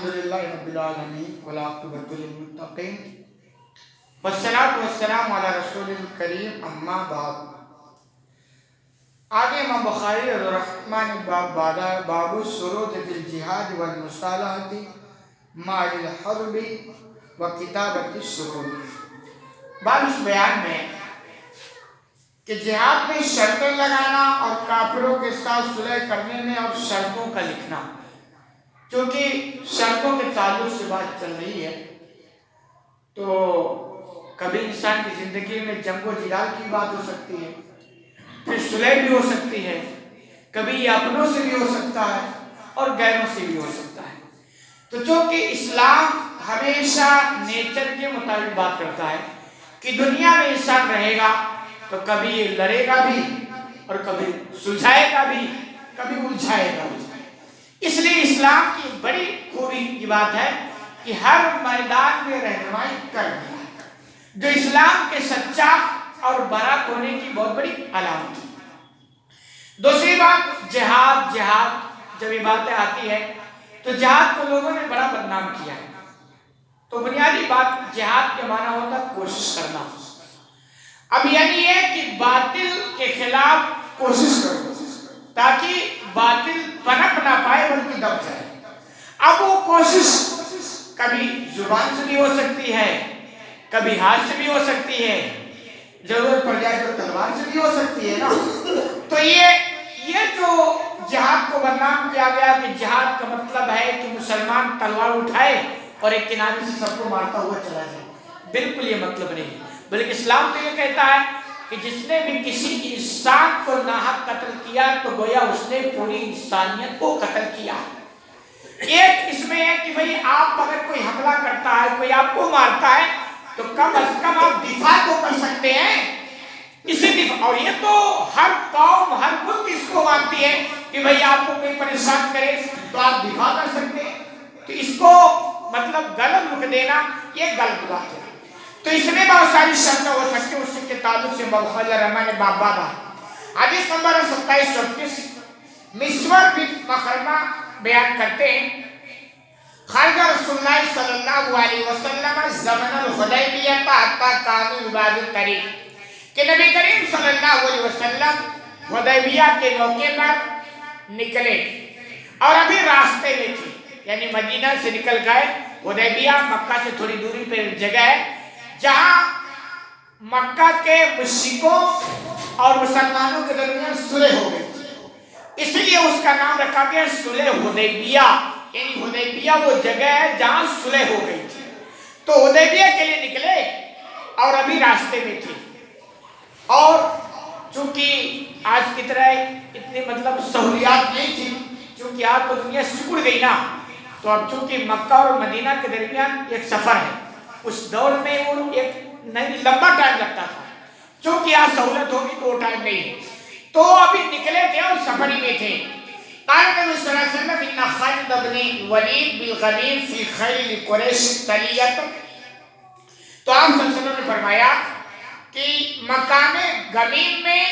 الحمدللہ رب العالمین والعاقبۃ للمتقین والصلاۃ والسلام علی رسول الکریم اما بعد۔ آگے امام بخاری الرحمن باب السرود فی الجہاد والمصالحۃ مع الحرب وکتابۃ السرود۔ باب اس بیان میں کہ جہاد میں شرطیں لگانا اور کافروں کے ساتھ صلح کرنے میں اور شرطوں کا لکھنا، چونکہ شرطوں کے تعلق سے بات چل رہی ہے تو کبھی انسان کی زندگی میں جنگ و جدال کی بات ہو سکتی ہے، پھر صلح بھی ہو سکتی ہے، کبھی یہ اپنوں سے بھی ہو سکتا ہے اور غیروں سے بھی ہو سکتا ہے۔ تو چونکہ اسلام ہمیشہ نیچر کے مطابق بات کرتا ہے کہ دنیا میں انسان رہے گا تو کبھی یہ لڑے گا بھی اور کبھی سلجھائے گا بھی، کبھی الجھائے گا بھی۔ اس لیے اسلام کی بڑی خوبی کی بات ہے کہ ہر میدان میں رہنمائی کر دیا ہے، جو اسلام کے سچا اور برا ہونے کی بہت بڑی علامت ہے۔ دوسری بات جہاد جب یہ باتیں آتی ہے تو جہاد کو لوگوں نے بڑا بدنام کیا ہے۔ تو بنیادی بات جہاد کے معنی ہوتا ہے کوشش کرنا۔ اب یعنی ہے کہ باطل کے خلاف کوشش کرو تاکہ باطل پنپ نہ پائے بلکہ دب جائے۔ اب وہ کوشش کبھی زبان سے بھی ہو سکتی ہے، کبھی ہاتھ سے بھی ہو سکتی ہے، ضرورت پڑ جائے تو تلوار سے بھی ہو سکتی ہے نا۔ تو یہ جو جہاد کو بدنام کیا گیا کہ جہاد کا مطلب ہے کہ مسلمان تلوار اٹھائے اور ایک کنارے سے سب کو مارتا ہوا چلا جائے، بالکل یہ مطلب نہیں، بلکہ اسلام تو یہ کہتا ہے کہ جس نے بھی کسی انسان کو ناحق قتل کیا تو گویا اس نے پوری انسانیت کو قتل کیا۔ ایک اس میں ہے کہ بھئی آپ اگر کوئی حملہ کرتا ہے، کوئی آپ کو مارتا ہے تو کم از کم آپ دفاع تو کر سکتے ہیں۔ اسی دفاع، اور یہ تو ہر قوم ہر ملک اس کو مانتی ہے کہ بھئی آپ کو کوئی پریشان کرے تو آپ دفاع کر سکتے ہیں۔ تو اس کو مطلب غلط رخ دینا یہ غلط بات ہے۔ تو اس میں بہت ساری شرطیں ہو سکتی ہیں، اس کے تعلق سے بخاری رحمہ نے باب حدیث نمبر 2734 مسور بن مخرمہ بیان کرتے ہیں، خرج رسول اللہ صلی اللہ علیہ وسلم زمن الحدیبیہ حتی کانوا بباب الطریق، کہ نبی کریم صلی اللہ علیہ وسلم حدیبیہ کے موقع پر نکلے اور ابھی راستے میں تھے، یعنی مدینہ سے نکل گئے۔ حدیبیہ مکہ سے تھوڑی دوری پہ جگہ ہے جہاں مکہ کے مشرکوں اور مسلمانوں کے درمیان صلح ہو گئی تھی، اس لیے اس کا نام رکھا گیا صلح حدیبیہ، یعنی حدیبیہ وہ جگہ ہے جہاں صلح ہو گئی تھی۔ تو حدیبیہ کے لیے نکلے اور ابھی راستے میں تھے، اور چونکہ آج کی طرح اتنی مطلب سہولیات نہیں تھی، چونکہ آج تو دنیا سکڑ گئی نا، تو اب چونکہ مکہ اور مدینہ کے درمیان ایک سفر ہے، اس دور میں وہ ایک لمبا ٹائم لگتا تھا، چونکہ آج سہولت ہوگی تو وہ ٹائم نہیں، تو ابھی نکلے تھے اور سفری میں تھے۔ قال نبی صلی اللہ علیہ وسلم ان خالد بن ولید بالغنیم فی خیل قریش تلیت، تو آپ صلی اللہ علیہ وسلم نے فرمایا کہ مقام غنیم میں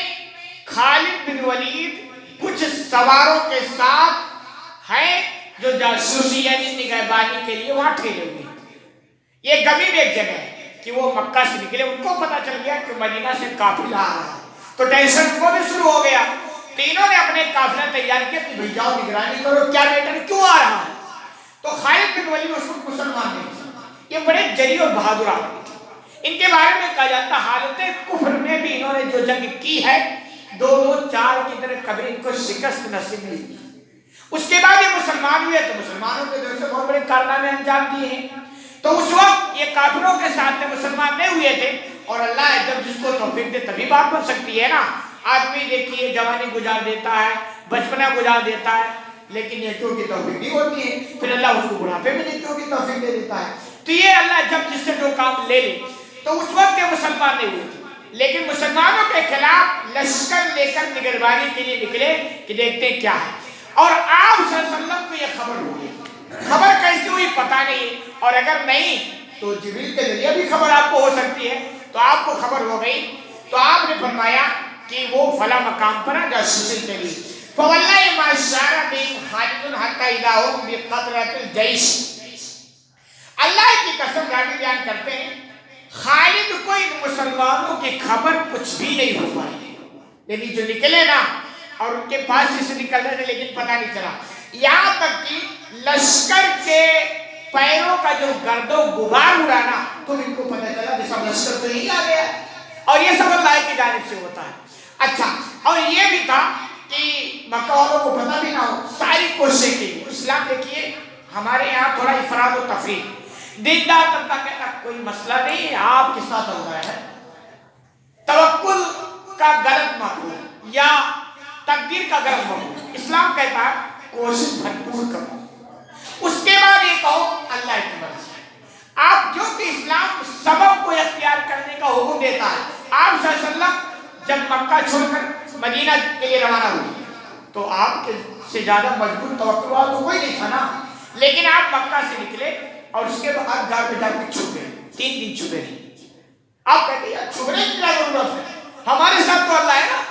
خالد بن ولید کچھ سواروں کے ساتھ ہیں جو جاسوسی یعنی نگہبانی کے لیے وہاں ٹھہرے ہوئے۔ یہ غنیم ایک جگہ ہے کہ وہ مکہ سے نکلے، ان کو پتا چل گیا کہ مدینہ سے قافلہ آ رہا ہے، تو ٹینشن کو بھی شروع ہو گیا، تو انہوں نے اپنے قافلہ تیار کیا کہ بھئی جاؤ نگرانی کرو کیا میٹر کیوں آ رہا ہے۔ تو خالد بن ولید اس وقت مسلمان نہیں تھے، یہ بڑے جری اور بہادر آدمی تھے، ان کے بارے میں کہا جاتا حالت کفر میں بھی انہوں نے جو جنگ کی ہے 2-2-4 کی طرح کبھی ان کو شکست نصیب نہیں ہوئی۔ اس کے بعد یہ مسلمان ہوئے تو مسلمانوں کے دور سے بہت بڑے کارنامے انجام دیے ہیں۔ تو اس وقت یہ کافروں کے ساتھ مسلمان نہیں ہوئے تھے، اور اللہ جب جس کو توفیق دے تبھی بات بن سکتی ہے نا۔ آدمی دیکھیے جوانی گزار دیتا ہے، بچپنا گزار دیتا ہے، لیکن نیکیوں کی توفیق نہیں ہوتی ہے، پھر اللہ اس کو بڑھاپے میں نیکیوں کی توفیق دے دیتا ہے۔ تو یہ اللہ جب جس سے جو کام لے لے، تو اس وقت یہ مسلمان نہیں ہوئے تھے، لیکن مسلمانوں کے خلاف لشکر لے کر نگربانی کے لیے نکلے کہ دیکھتے کیا ہے، اور آپ صلی اللہ علیہ وسلم کو یہ خبر ہوئی۔ خبر کیسی ہوئی پتہ نہیں، اور اگر نہیں تو جبریل کے ذریعے بھی خبر آپ کو ہو سکتی ہے، تو آپ کو خبر ہو گئی، تو آپ نے فرمایا کہ وہ فلاں مقام پر جاسوسی کے لیے فواللہ ما شعر بهم خالد حتی اذا هم بقطرۃ الجیش، اللہ کی قسم راوی بیان کرتے ہیں خالد کو ان مسلمانوں کی خبر کچھ بھی نہیں ہو پائی، یعنی جو نکلے نا اور ان کے پاس سے نکل رہے تھے لیکن پتہ نہیں چلا، یہاں تک کہ لشکر کے پیروں کا جو گرد و غبار اڑا نا تو ان کو پتہ چلا کہ سب لشکر تو یہی آ گیا ہے، اور یہ سب اللہ کی جانب سے ہوتا ہے۔ اچھا، اور یہ بھی تھا کہ مکہ والوں کو پتہ بھی نہ ہو، ساری کوششیں کی۔ اسلام دیکھیے ہمارے یہاں تھوڑا افراد و تفریق، دیندار طبقہ کہتا کوئی مسئلہ نہیں ہے، آپ کے ساتھ ہو رہا ہے، توکل کا غلط مفہوم یا تقدیر کا غلط مفہوم۔ اسلام کہتا ہے کوشش بھرپور کرو، اس کے بعد یہ کہو اللہ کی مرضی۔ آپ جو کہ اسلام سبب کو اختیار کرنے کا حکم دیتا ہے۔ آپ صلی اللہ علیہ وسلم جب مکہ چھوڑ کر مدینہ کے لیے روانہ ہوئی تو آپ کے سے زیادہ مضبوط توقع والا تو کوئی نہیں تھا نا، لیکن آپ مکہ سے نکلے اور اس کے بعد گھر پہ جا کے چھپ گئے، 3 دن چھپے نہیں۔ آپ کہتے ہیں چھپنے کی کیا ضرورت ہے، ہمارے ساتھ تو اللہ ہے نا۔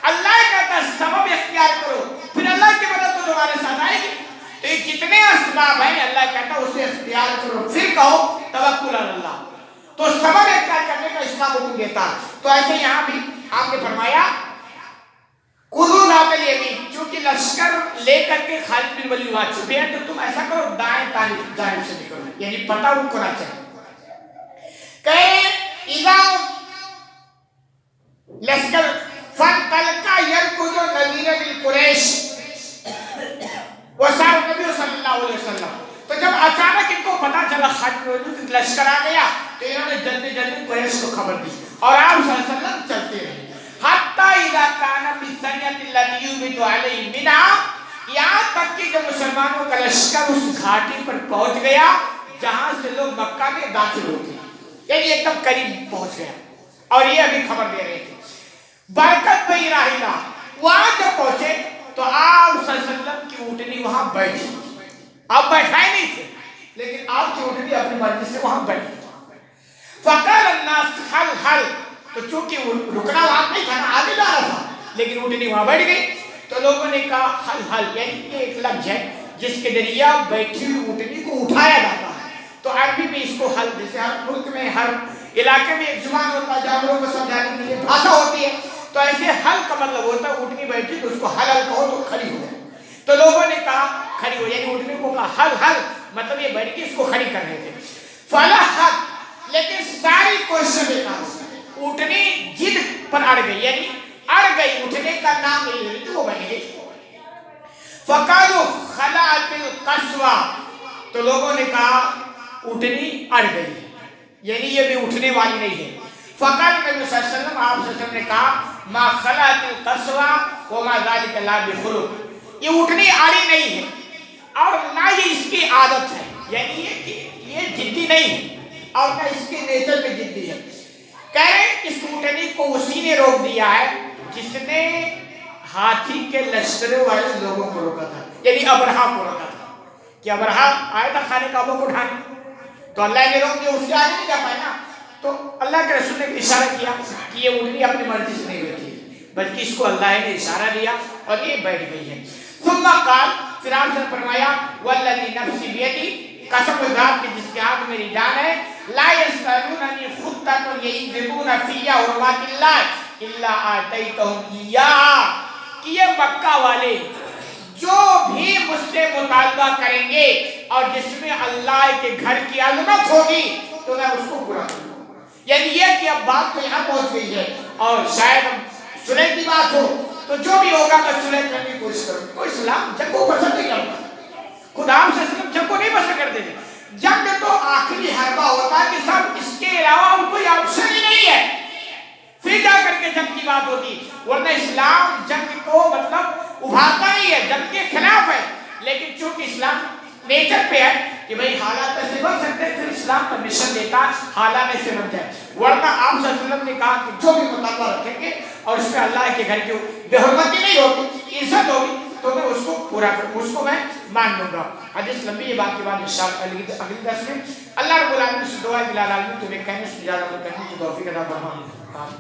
اللہ کہتا ہے سبب اختیار کرو، پھر اللہ کی مدد تو تمہارے ساتھ آئے گی۔ تو یہ جتنے اسباب ہیں اللہ کہتا ہے اسے اختیار کرو، پھر کہو توکل علی اللہ۔ تو سبب اختیار کرنے کا اسلام حکم دیتا ہے۔ تو ایسے یہاں بھی آپ نے فرمایا خذوا ذات الیمین، چونکہ لشکر لے کر کے خالد بن ولید وہاں چھپے ہیں تو تم ایسا کرو دائیں جانب سے نکلو، یعنی پتہ ان کو نہ چلے۔ کہ اذا لشکر فانطلقا یرکض نذیر للقریش وصار نبی صلی اللہ علیہ وسلم۔ تو جب اچانک ان کو پتا چلا خالد بن ولید لشکر آ گیا تو انہوں نے جلدی جلدی قریش کو خبر دی اور آپ صلی اللہ علیہ وسلم چلتے رہے حتی اذا کان بالثنیۃ التي یوبد علیہ منها، یہاں تک کہ جب مسلمانوں کا لشکر اس گھاٹی پر پہنچ گیا جہاں سے لوگ مکہ میں داخل ہوتے ہیں، یعنی ایک دم قریب پہنچ گیا، اور یہ ابھی خبر دے رہے تھے۔ برکت بن راحلہ، وہاں جب پہنچے تو آپ صلی اللہ علیہ وسلم کی اونٹنی وہاں بیٹھی، آپ بیٹھائے نہیں تھے لیکن آپ کی اونٹنی اپنی مرضی سے وہاں بیٹھی۔ فقال الناس حل حل، تو چونکہ رکنا وہاں نہیں تھا نا، آگے جا رہا تھا لیکن اونٹنی وہاں بیٹھ گئی، تو لوگوں نے کہا حل حل، یعنی یہ ایک لفظ ہے جس کے ذریعے بیٹھی ہوئی اونٹنی کو اٹھایا جاتا ہے۔ تو عربی میں اس کو حل، جیسے ہر ملک میں ہر علاقے میں ایک زبان ہوتا ہے جانوروں کو سمجھانے کے لیے بھاشا ہوتی ہے، تو ایسے حل کا مطلب ہوتا ہے اونٹنی بیٹھی تو اس کو حل حل کہو تو کھڑی ہو جائے۔ تو لوگوں نے کہا کھڑی ہو، یعنی اونٹنی کو کہا حل حل، مطلب یہ بیٹھ کے اس کو کھڑی کر رہے تھے۔ فلحت، لیکن ساری کوششیں بیکار ہو گئی، اونٹنی جد پر اڑ گئی، یعنی اڑ گئی، اٹھنے کا نام نہیں لے رہی تو وہ بن گئی۔ فقالوا خلعت القصوى، تو لوگوں نے کہا اونٹنی اڑ گئی، یعنی یہ بھی اٹھنے والی نہیں ہے۔ فقال نبی صلی اللہ علیہ وسلم، آپ صلی اللہ علیہ وسلم نے کہا ما خلعت القصوى وما ذلك لا بخلق، یہ اٹھنی اڑی نہیں ہے اور نہ یہ اس کی عادت ہے، یعنی یہ جدی نہیں ہے اور نہ اس کے نیچر میں جدی ہے۔ کہہ رہے اس اونٹنی کو اسی نے روک دیا ہے جس نے ہاتھی کے لشکر والے لوگوں کو روکا تھا، یعنی ابرہا کو روکا تھا کہ ابرہا آیا تھا خانے کعبہ کو اٹھانے، تو اللہ نے روک دیا، اس سے آگے نہیں جا پائے نا۔ تو اللہ کے رسول نے اشارہ کیا کہ یہ اونٹنی اپنی مرضی سے نہیں بیٹھی ہے بلکہ اس کو اللہ نے اشارہ دیا اور یہ بیٹھ گئی ہے۔ ثم قال، پھر آپ نے فرمایا والذی نفسی بیدی، قسم ذات کی جس کے ہاتھ میری جان ہے، لا یسألوننی خطۃ یعذبون فی حرمات اللہ الا آتیتہم ایہا، کہ یہ مکہ والے جو بھی مجھ سے مطالبہ کریں گے اور جس میں اللہ کے گھر کی عظمت ہوگی تو میں اس کو پورا کروں گا۔ یعنی یہ کہ اب بات تو یہاں پہنچ گئی ہے اور شاید صلح کی بات ہو تو جو بھی ہوگا میں صلح کرنے کی کوشش کروں۔ کوئی اسلام جنگ کو پسند نہیں کرتا، خدا ہم سے صرف جنگ کو نہیں پسند کرتے تھے، جنگ تو آخری حربہ ہوتا ہے کہ سب اس کے علاوہ کوئی آپشن ہی نہیں ہے، پھر جا کر کے جنگ کی بات ہوتی، ورنہ اسلام جنگ کو مطلب ابھارتا نہیں ہے، جنگ کے خلاف ہے، لیکن چونکہ اسلام نیچر پہ ہے کہ بھئی حالات ایسے بن سکتے ہیں، پھر اسلام پرمیشن دیتا حالات ایسے بن جائے، ورنہ آپ صلی اللہ علیہ وسلم نے کہا کہ جو بھی مطالبہ رکھیں گے اور اس میں اللہ کے گھر کی بے حرمتی نہیں ہوگی، عزت ہوگی تو میں اس کو پورا کروں، اس کو میں مان لوں گا۔ حدیث لمبی ہے، بات کے بعد انشاءاللہ اگلی درس میں اللہ رب العالمین سے دعا ہے کہ العالمین تمہیں کہنے سے زیادہ کرنے کی توفیق عطا فرمائے۔